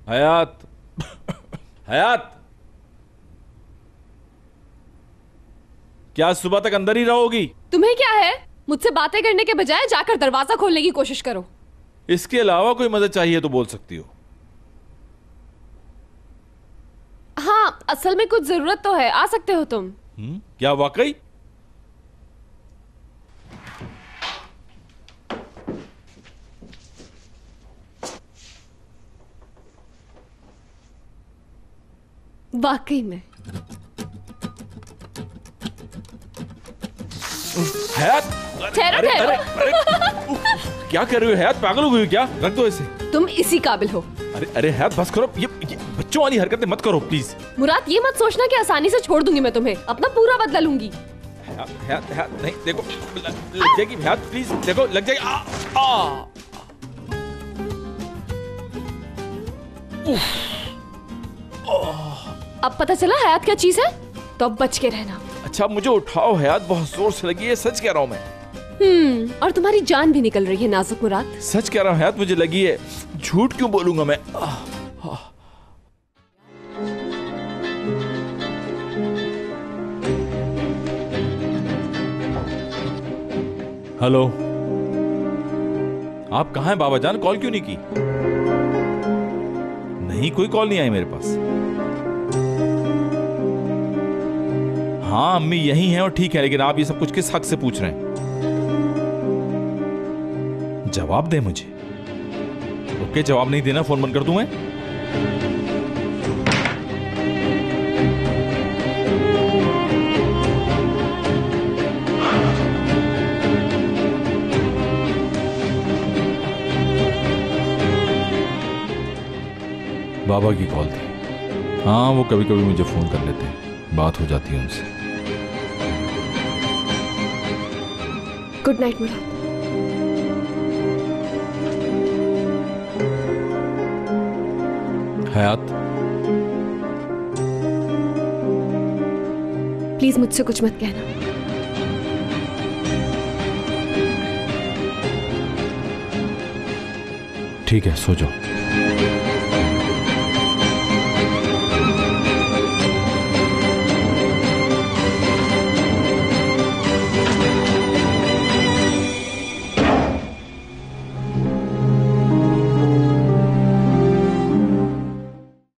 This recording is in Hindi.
हयात, हयात, क्या सुबह तक अंदर ही रहोगी? तुम्हें क्या है? मुझसे बातें करने के बजाय जाकर दरवाजा खोलने की कोशिश करो। इसके अलावा कोई मदद चाहिए तो बोल सकती हो। हाँ, असल में कुछ जरूरत तो है, आ सकते हो तुम। क्या वाकई? वाकई में। हयात, ठहरो अरे ठहरो। अरे अरे क्या कर रही हो हयात? पागल हो गई हो क्या? रख दो इसे। तुम इसी काबिल हो। अरे अरे हयात बस करो, ये बच्चों वाली हरकतें मत करो प्लीज। मुराद, ये मत सोचना कि आसानी से छोड़ दूंगी मैं तुम्हें, अपना पूरा बदला लूंगी। हयात हयात नहीं, देखो लग जाएगी हयात, प्लीज देखो लग जाएगी। अब पता चला हयात क्या चीज है, तो अब बच के रहना। अच्छा मुझे उठाओ हयात, बहुत जोर से लगी है, सच कह रहा हूँ मैं। और तुम्हारी जान भी निकल रही है नाजुक मुराद। सच कह रहा हूँ हयात, मुझे लगी है, झूठ क्यों बोलूंगा मैं। हेलो, आप कहाँ हैं बाबा जान? कॉल क्यों नहीं की? नहीं, कोई कॉल नहीं आई मेरे पास। हाँ अम्मी यही हैं और ठीक है, लेकिन आप ये सब कुछ किस हक से पूछ रहे हैं? जवाब दे मुझे। ओके, जवाब नहीं देना फोन बंद कर दूं मैं। बाबा की कॉल थी। हाँ वो कभी कभी मुझे फोन कर लेते हैं, बात हो जाती है उनसे। Good night Murad. Hayat, please मुझसे कुछ मत कहना। ठीक है सो जाओ।